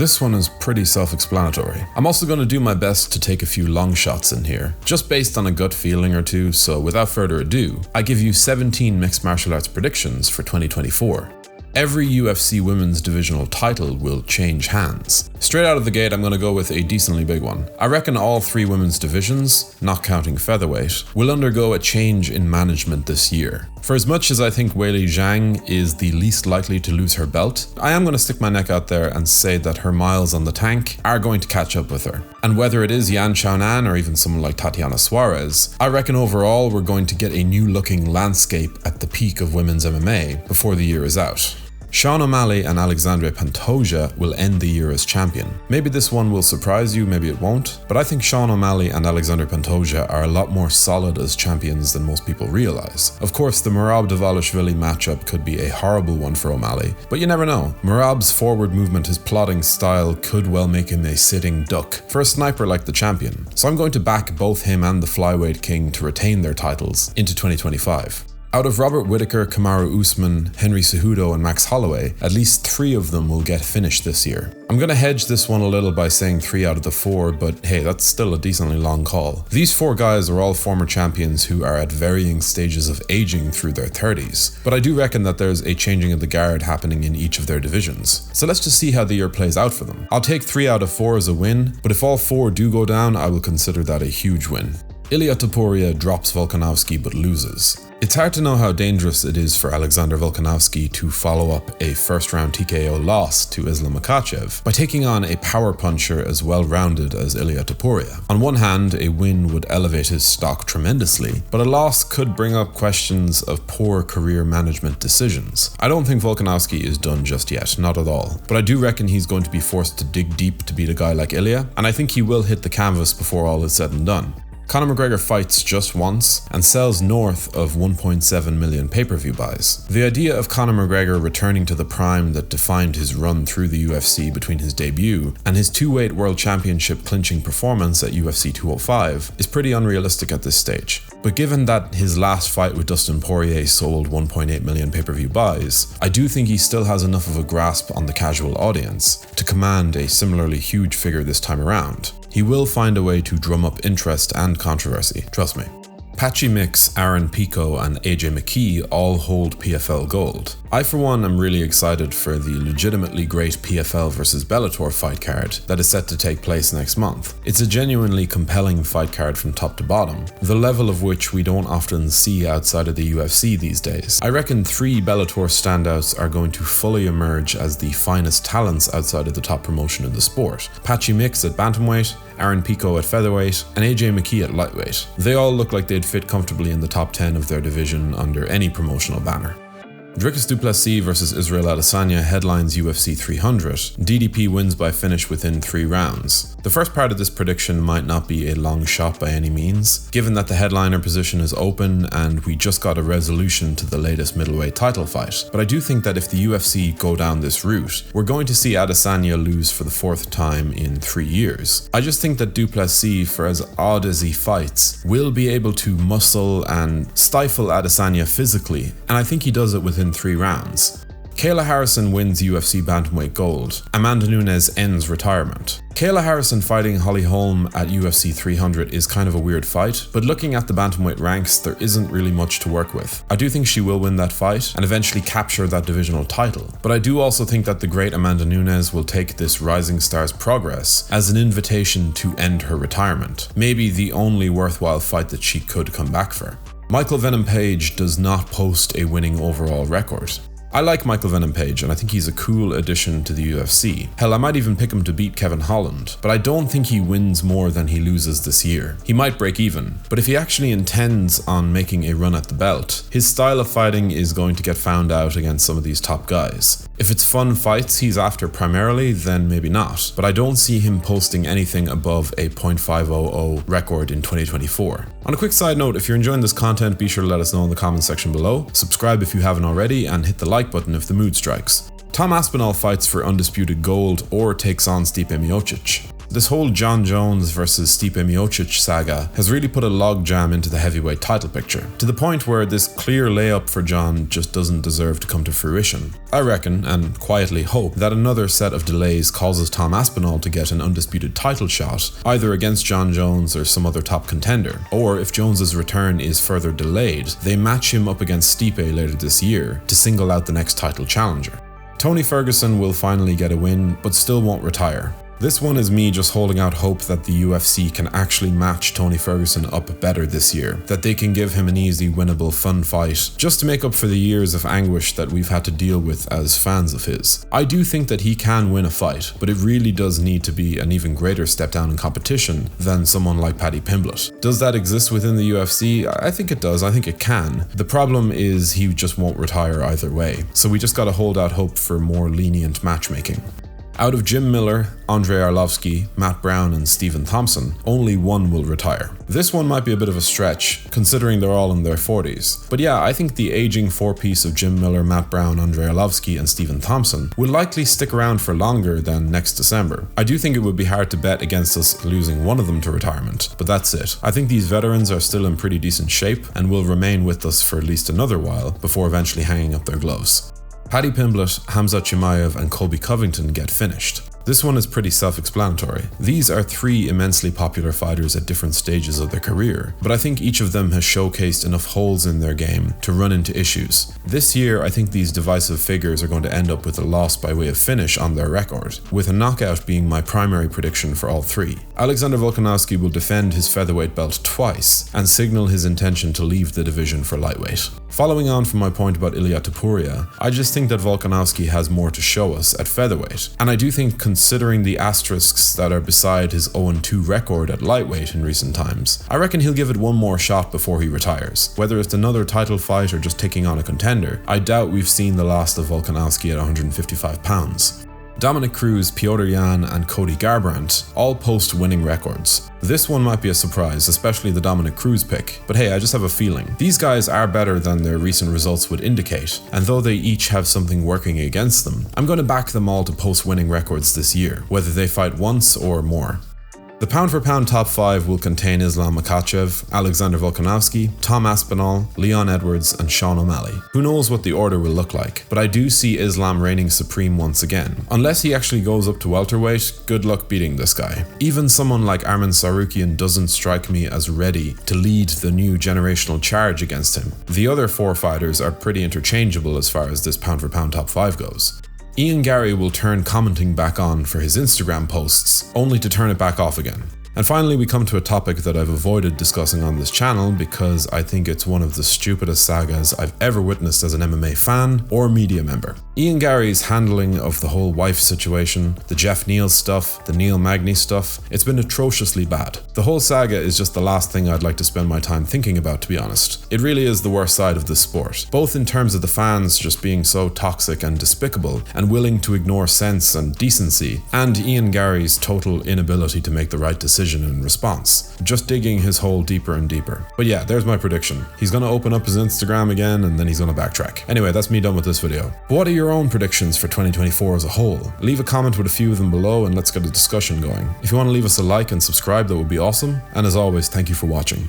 This one is pretty self-explanatory. I'm also going to do my best to take a few long shots in here, just based on a gut feeling or two, so without further ado, I give you 17 mixed martial arts predictions for 2024. Every UFC women's divisional title will change hands. Straight out of the gate, I'm going to go with a decently big one. I reckon all 3 women's divisions, not counting featherweight, will undergo a change in management this year. For as much as I think Weili Zhang is the least likely to lose her belt, I am going to stick my neck out there and say that her miles on the tank are going to catch up with her. And whether it is Yan Xiaonan or even someone like Tatiana Suarez, I reckon overall we're going to get a new looking landscape at the peak of women's MMA before the year is out. Sean O'Malley and Alexandre Pantoja will end the year as champion. Maybe this one will surprise you, maybe it won't, but I think Sean O'Malley and Alexandre Pantoja are a lot more solid as champions than most people realize. Of course, the Merab Dvalishvili matchup could be a horrible one for O'Malley, but you never know. Merab's forward movement, his plotting style, could well make him a sitting duck for a sniper like the champion. So I'm going to back both him and the flyweight king to retain their titles into 2025. Out of Robert Whittaker, Kamaru Usman, Henry Cejudo and Max Holloway, at least 3 of them will get finished this year. I'm going to hedge this one a little by saying 3 out of the 4, but hey, that's still a decently long call. These 4 guys are all former champions who are at varying stages of aging through their 30s, but I do reckon that there's a changing of the guard happening in each of their divisions. So let's just see how the year plays out for them. I'll take 3 out of 4 as a win, but if all 4 do go down, I will consider that a huge win. Ilia Topuria drops Volkanovski but loses. It's hard to know how dangerous it is for Alexander Volkanovski to follow up a first-round TKO loss to Islam Makhachev by taking on a power puncher as well-rounded as Ilia Topuria. On one hand, a win would elevate his stock tremendously, but a loss could bring up questions of poor career management decisions. I don't think Volkanovski is done just yet, not at all, but I do reckon he's going to be forced to dig deep to beat a guy like Ilia, and I think he will hit the canvas before all is said and done. Conor McGregor fights just once and sells north of 1.7 million pay-per-view buys. The idea of Conor McGregor returning to the prime that defined his run through the UFC between his debut and his 2-weight world championship clinching performance at UFC 205 is pretty unrealistic at this stage. But given that his last fight with Dustin Poirier sold 1.8 million pay-per-view buys, I do think he still has enough of a grasp on the casual audience to command a similarly huge figure this time around. He will find a way to drum up interest and controversy, trust me. Patchy Mix, Aaron Pico and AJ McKee all hold PFL gold. I for one am really excited for the legitimately great PFL vs Bellator fight card that is set to take place next month. It's a genuinely compelling fight card from top to bottom, the level of which we don't often see outside of the UFC these days. I reckon 3 Bellator standouts are going to fully emerge as the finest talents outside of the top promotion in the sport. Patchy Mix at bantamweight, Aaron Pico at featherweight, and AJ McKee at lightweight. They all look like they'd fit comfortably in the top 10 of their division under any promotional banner. Dricus du Plessis vs Israel Adesanya headlines UFC 300. DDP wins by finish within 3 rounds. The first part of this prediction might not be a long shot by any means, given that the headliner position is open and we just got a resolution to the latest middleweight title fight. But I do think that if the UFC go down this route, we're going to see Adesanya lose for the 4th time in 3 years. I just think that du Plessis, for as odd as he fights, will be able to muscle and stifle Adesanya physically, and I think he does it within 3 rounds. Kayla Harrison wins UFC bantamweight gold. Amanda Nunes ends retirement. Kayla Harrison fighting Holly Holm at UFC 300 is kind of a weird fight, but looking at the bantamweight ranks, there isn't really much to work with. I do think she will win that fight and eventually capture that divisional title, but I do also think that the great Amanda Nunes will take this rising star's progress as an invitation to end her retirement, maybe the only worthwhile fight that she could come back for. Michael Venom Page does not post a winning overall record. I like Michael Venom Page and I think he's a cool addition to the UFC. Hell, I might even pick him to beat Kevin Holland, but I don't think he wins more than he loses this year. He might break even, but if he actually intends on making a run at the belt, his style of fighting is going to get found out against some of these top guys. If it's fun fights he's after primarily, then maybe not, but I don't see him posting anything above a .500 record in 2024. On a quick side note, if you're enjoying this content, be sure to let us know in the comments section below, subscribe if you haven't already, and hit the like button if the mood strikes. Tom Aspinall fights for undisputed gold or takes on Stipe Miocic. This whole Jon Jones versus Stipe Miocic saga has really put a logjam into the heavyweight title picture, to the point where this clear layup for Jon just doesn't deserve to come to fruition. I reckon, and quietly hope, that another set of delays causes Tom Aspinall to get an undisputed title shot, either against Jon Jones or some other top contender, or if Jones's return is further delayed, they match him up against Stipe later this year to single out the next title challenger. Tony Ferguson will finally get a win, but still won't retire. This one is me just holding out hope that the UFC can actually match Tony Ferguson up better this year, that they can give him an easy, winnable, fun fight, just to make up for the years of anguish that we've had to deal with as fans of his. I do think that he can win a fight, but it really does need to be an even greater step down in competition than someone like Paddy Pimblett. Does that exist within the UFC? I think it does, I think it can. The problem is he just won't retire either way, so we just gotta hold out hope for more lenient matchmaking. Out of Jim Miller, Andrei Arlovski, Matt Brown and Stephen Thompson, only one will retire. This one might be a bit of a stretch, considering they're all in their 40s. But yeah, I think the aging four-piece of Jim Miller, Matt Brown, Andrei Arlovski and Stephen Thompson will likely stick around for longer than next December. I do think it would be hard to bet against us losing one of them to retirement, but that's it. I think these veterans are still in pretty decent shape and will remain with us for at least another while before eventually hanging up their gloves. Paddy Pimblett, Khamzat Chimaev and Colby Covington get finished. This one is pretty self-explanatory. These are three immensely popular fighters at different stages of their career, but I think each of them has showcased enough holes in their game to run into issues. This year, I think these divisive figures are going to end up with a loss by way of finish on their record, with a knockout being my primary prediction for all three. Alexander Volkanovski will defend his featherweight belt twice and signal his intention to leave the division for lightweight. Following on from my point about Ilia Topuria, I just think that Volkanovski has more to show us at featherweight, and I do think considering the asterisks that are beside his 0-2 record at lightweight in recent times, I reckon he'll give it one more shot before he retires. Whether it's another title fight or just taking on a contender, I doubt we've seen the last of Volkanovski at 155 pounds. Dominic Cruz, Piotr Jan and Cody Garbrandt all post winning records. This one might be a surprise, especially the Dominic Cruz pick, but hey, I just have a feeling. These guys are better than their recent results would indicate, and though they each have something working against them, I'm going to back them all to post winning records this year, whether they fight once or more. The pound-for-pound top 5 will contain Islam Makhachev, Alexander Volkanovski, Tom Aspinall, Leon Edwards and Sean O'Malley. Who knows what the order will look like, but I do see Islam reigning supreme once again. Unless he actually goes up to welterweight, good luck beating this guy. Even someone like Arman Tsarukyan doesn't strike me as ready to lead the new generational charge against him. The other four fighters are pretty interchangeable as far as this pound-for-pound top 5 goes. Ian Garry will turn commenting back on for his Instagram posts, only to turn it back off again. And finally, we come to a topic that I've avoided discussing on this channel because I think it's one of the stupidest sagas I've ever witnessed as an MMA fan or media member. Ian Garry's handling of the whole wife situation, the Jeff Neal stuff, the Neil Magny stuff, it's been atrociously bad. The whole saga is just the last thing I'd like to spend my time thinking about, to be honest. It really is the worst side of this sport, both in terms of the fans just being so toxic and despicable and willing to ignore sense and decency, and Ian Garry's total inability to make the right decision in response, just digging his hole deeper and deeper. But yeah, there's my prediction. He's gonna open up his Instagram again and then he's gonna backtrack. Anyway, that's me done with this video. But what are your own predictions for 2024 as a whole? Leave a comment with a few of them below and let's get a discussion going. If you want to leave us a like and subscribe, that would be awesome. And as always, thank you for watching.